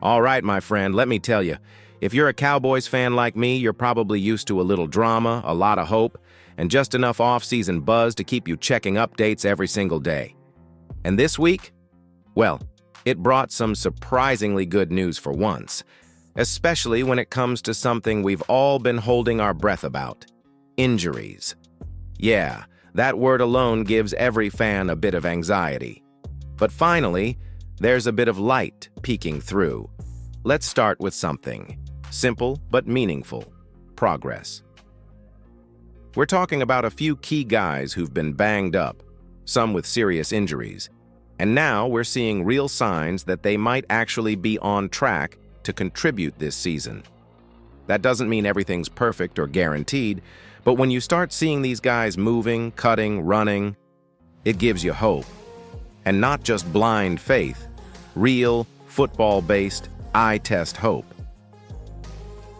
All right, my friend, let me tell you, if you're a Cowboys fan like me, you're probably used to a little drama, a lot of hope, and just enough off-season buzz to keep you checking updates every single day. And this week? Well, it brought some surprisingly good news for once, especially when it comes to something we've all been holding our breath about: injuries. Yeah, that word alone gives every fan a bit of anxiety. But finally, there's a bit of light peeking through. Let's start with something simple but meaningful: progress. We're talking about a few key guys who've been banged up, some with serious injuries, and now we're seeing real signs that they might actually be on track to contribute this season. That doesn't mean everything's perfect or guaranteed, but when you start seeing these guys moving, cutting, running, it gives you hope. And not just blind faith, real, football-based, eye-test hope.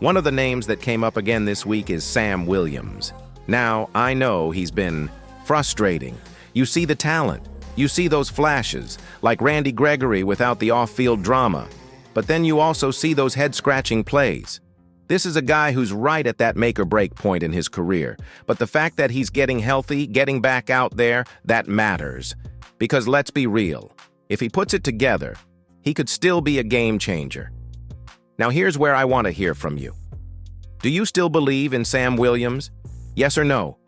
One of the names that came up again this week is Sam Williams. Now, I know he's been frustrating. You see the talent. You see those flashes, like Randy Gregory without the off-field drama. But then you also see those head-scratching plays. This is a guy who's right at that make-or-break point in his career. But the fact that he's getting healthy, getting back out there, that matters. Because let's be real, if he puts it together, he could still be a game changer. Now here's where I want to hear from you. Do you still believe in Sam Williams? Yes or no?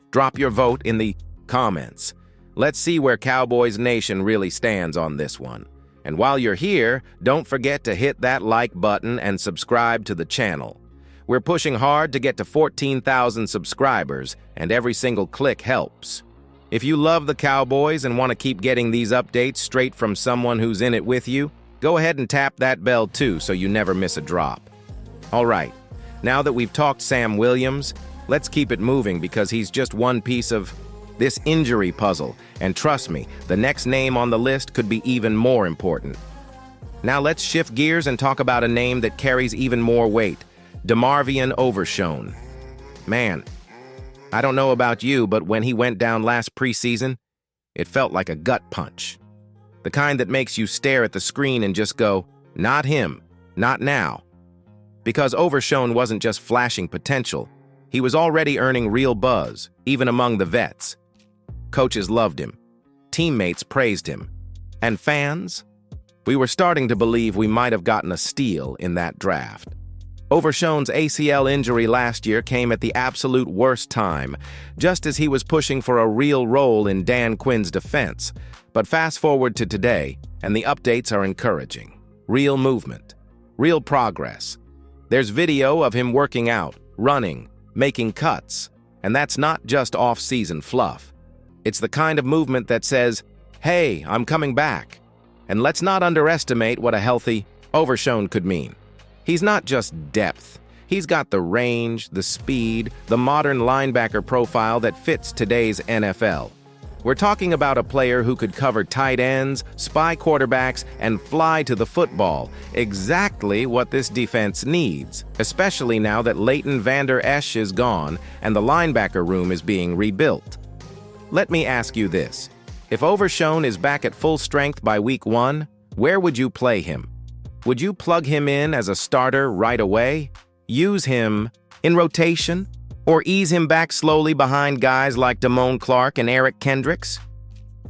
Drop your vote in the comments. Let's see where Cowboys Nation really stands on this one. And while you're here, don't forget to hit that like button and subscribe to the channel. We're pushing hard to get to 14,000 subscribers, and every single click helps. If you love the Cowboys and want to keep getting these updates straight from someone who's in it with you, go ahead and tap that bell too so you never miss a drop. All right, now that we've talked Sam Williams, let's keep it moving because he's just one piece of this injury puzzle, and trust me, the next name on the list could be even more important. Now let's shift gears and talk about a name that carries even more weight: Demarvion Overshown. Man, I don't know about you, but when he went down last preseason, it felt like a gut punch. The kind that makes you stare at the screen and just go, not him, not now. Because Overshown wasn't just flashing potential, he was already earning real buzz, even among the vets. Coaches loved him, teammates praised him, and fans? We were starting to believe we might have gotten a steal in that draft. Overshown's ACL injury last year came at the absolute worst time, just as he was pushing for a real role in Dan Quinn's defense. But fast forward to today, and the updates are encouraging. Real movement, real progress. There's video of him working out, running, making cuts, and that's not just off-season fluff. It's the kind of movement that says, hey, I'm coming back. And let's not underestimate what a healthy Overshown could mean. He's not just depth. He's got the range, the speed, the modern linebacker profile that fits today's NFL. We're talking about a player who could cover tight ends, spy quarterbacks, and fly to the football. Exactly what this defense needs, especially now that Leighton Vander Esch is gone and the linebacker room is being rebuilt. Let me ask you this. If Overshown is back at full strength by week 1, where would you play him? Would you plug him in as a starter right away? Use him in rotation? Or ease him back slowly behind guys like Damone Clark and Eric Kendricks?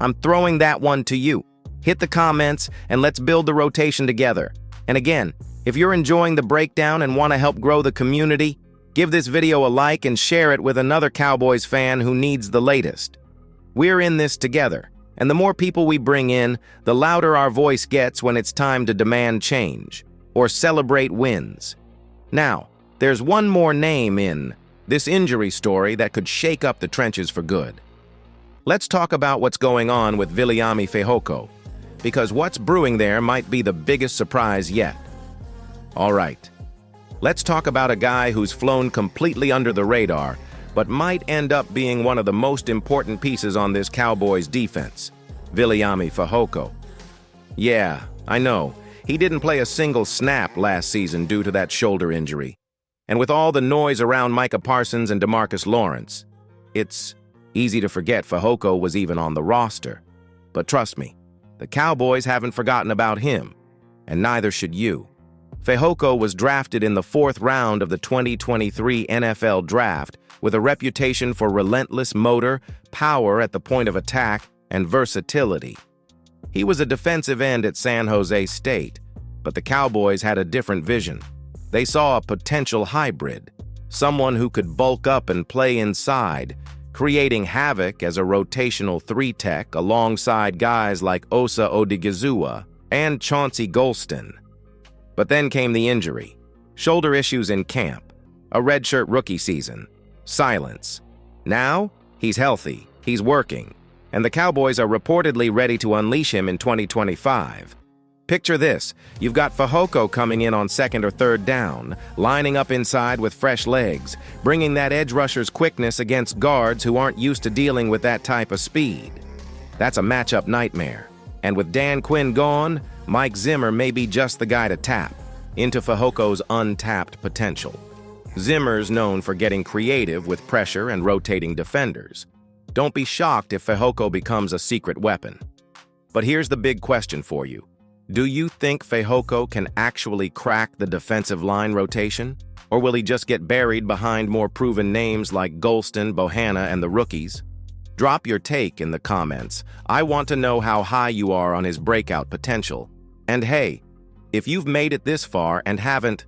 I'm throwing that one to you. Hit the comments and let's build the rotation together. And again, if you're enjoying the breakdown and want to help grow the community, give this video a like and share it with another Cowboys fan who needs the latest. We're in this together, and the more people we bring in, the louder our voice gets when it's time to demand change or celebrate wins. Now, there's one more name in this injury story that could shake up the trenches for good. Let's talk about what's going on with Villami Fehoko, because what's brewing there might be the biggest surprise yet. All right, let's talk about a guy who's flown completely under the radar, but might end up being one of the most important pieces on this Cowboys defense: Villami Fehoko. Yeah, I know, he didn't play a single snap last season due to that shoulder injury. And with all the noise around Micah Parsons and DeMarcus Lawrence, it's easy to forget Fehoko was even on the roster. But trust me, the Cowboys haven't forgotten about him, and neither should you. Fehoko was drafted in the 4th round of the 2023 NFL Draft with a reputation for relentless motor, power at the point of attack, and versatility. He was a defensive end at San Jose State, but the Cowboys had a different vision. They saw a potential hybrid, someone who could bulk up and play inside, creating havoc as a rotational 3-tech alongside guys like Osa Odigizua and Chauncey Golston. But then came the injury, shoulder issues in camp, a redshirt rookie season, silence. Now, he's healthy, he's working, and the Cowboys are reportedly ready to unleash him in 2025. Picture this, you've got Fehoko coming in on 2nd or 3rd down, lining up inside with fresh legs, bringing that edge rusher's quickness against guards who aren't used to dealing with that type of speed. That's a matchup nightmare. And with Dan Quinn gone, Mike Zimmer may be just the guy to tap into Fehoko's untapped potential. Zimmer's known for getting creative with pressure and rotating defenders. Don't be shocked if Fehoko becomes a secret weapon. But here's the big question for you. Do you think Fehoko can actually crack the defensive line rotation? Or will he just get buried behind more proven names like Golston, Bohanna, and the rookies? Drop your take in the comments. I want to know how high you are on his breakout potential. And hey, if you've made it this far and haven't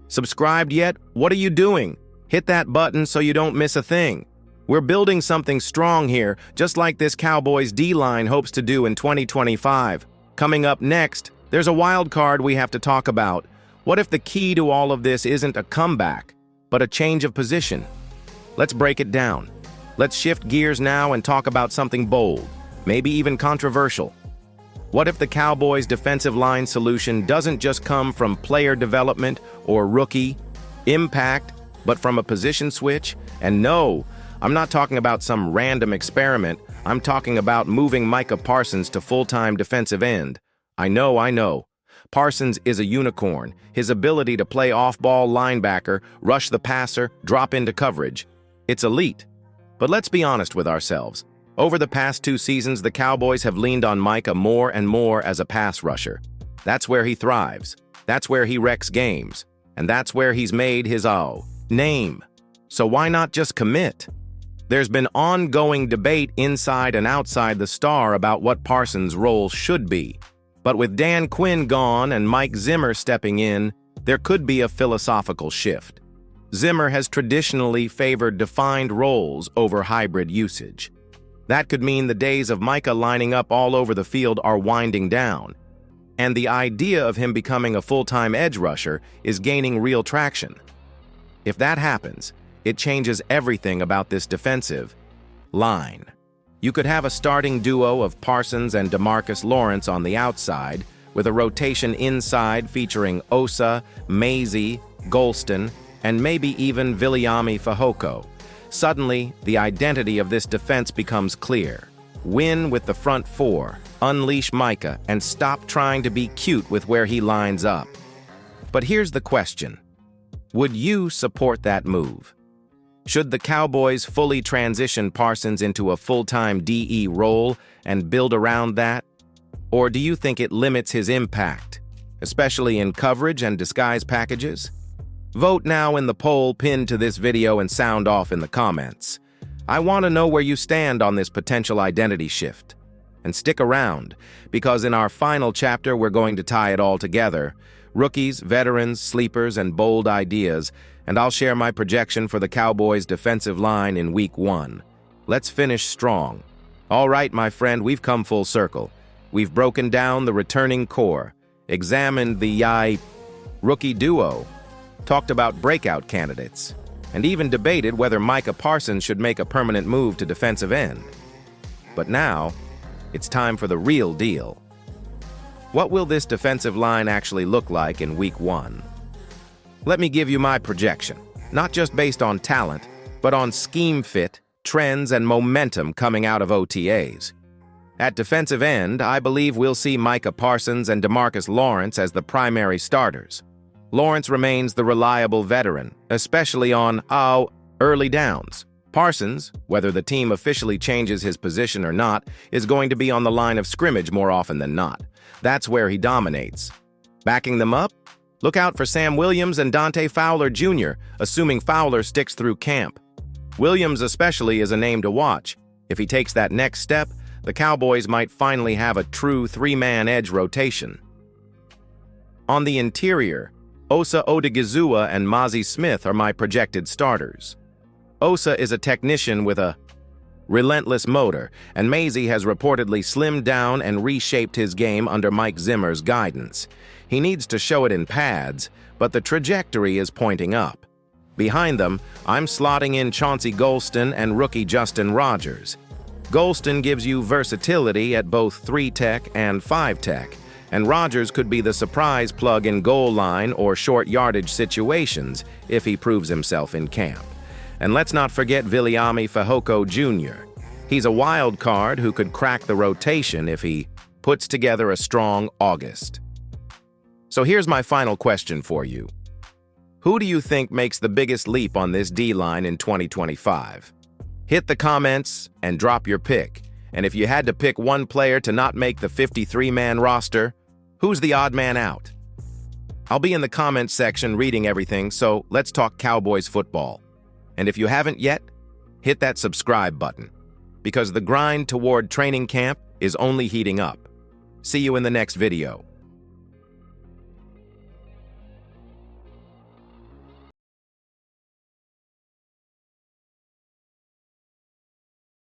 subscribed yet, what are you doing? Hit that button so you don't miss a thing. We're building something strong here, just like this Cowboys D-line hopes to do in 2025. Coming up next, there's a wild card we have to talk about. What if the key to all of this isn't a comeback, but a change of position? Let's break it down. Let's shift gears now and talk about something bold, maybe even controversial. What if the Cowboys' defensive line solution doesn't just come from player development or rookie impact, but from a position switch? And no, I'm not talking about some random experiment. I'm talking about moving Micah Parsons to full-time defensive end. I know. Parsons is a unicorn. His ability to play off-ball linebacker, rush the passer, drop into coverage. It's elite. But let's be honest with ourselves. Over the past 2 seasons, the Cowboys have leaned on Micah more and more as a pass rusher. That's where he thrives. That's where he wrecks games. And that's where he's made his name. So why not just commit? There's been ongoing debate inside and outside the star about what Parsons' role should be. But with Dan Quinn gone and Mike Zimmer stepping in, there could be a philosophical shift. Zimmer has traditionally favored defined roles over hybrid usage. That could mean the days of Micah lining up all over the field are winding down, and the idea of him becoming a full-time edge rusher is gaining real traction. If that happens, it changes everything about this defensive line. You could have a starting duo of Parsons and DeMarcus Lawrence on the outside, with a rotation inside featuring Osa, Maisie, Golston, and maybe even Villami Fehoko. Suddenly, the identity of this defense becomes clear. Win with the front 4, unleash Micah, and stop trying to be cute with where he lines up. But here's the question. Would you support that move? Should the Cowboys fully transition Parsons into a full-time DE role and build around that? Or do you think it limits his impact, especially in coverage and disguise packages? Vote now in the poll pinned to this video and sound off in the comments. I want to know where you stand on this potential identity shift. And stick around, because in our final chapter we're going to tie it all together. Rookies, veterans, sleepers, and bold ideas, and I'll share my projection for the Cowboys' defensive line in Week 1. Let's finish strong. All right, my friend, we've come full circle. We've broken down the returning core, examined the rookie duo, talked about breakout candidates, and even debated whether Micah Parsons should make a permanent move to defensive end. But now, it's time for the real deal. What will this defensive line actually look like in Week 1? Let me give you my projection, not just based on talent, but on scheme fit, trends, and momentum coming out of OTAs. At defensive end, I believe we'll see Micah Parsons and DeMarcus Lawrence as the primary starters. Lawrence remains the reliable veteran, especially on early downs. Parsons, whether the team officially changes his position or not, is going to be on the line of scrimmage more often than not. That's where he dominates. Backing them up? Look out for Sam Williams and Dante Fowler Jr., assuming Fowler sticks through camp. Williams especially is a name to watch. If he takes that next step, the Cowboys might finally have a true three-man edge rotation. On the interior, Osa Odigizua and Mozzie Smith are my projected starters. Osa is a technician with a relentless motor, and Maisie has reportedly slimmed down and reshaped his game under Mike Zimmer's guidance. He needs to show it in pads, but the trajectory is pointing up. Behind them, I'm slotting in Chauncey Golston and rookie Justin Rogers. Golston gives you versatility at both 3-tech and 5-tech, and Rogers could be the surprise plug in goal line or short yardage situations if he proves himself in camp. And let's not forget Villami Fehoko Jr. He's a wild card who could crack the rotation if he puts together a strong August. So here's my final question for you. Who do you think makes the biggest leap on this D-line in 2025? Hit the comments and drop your pick. And if you had to pick one player to not make the 53-man roster, who's the odd man out? I'll be in the comments section reading everything, so let's talk Cowboys football. And if you haven't yet, hit that subscribe button, because the grind toward training camp is only heating up. See you in the next video.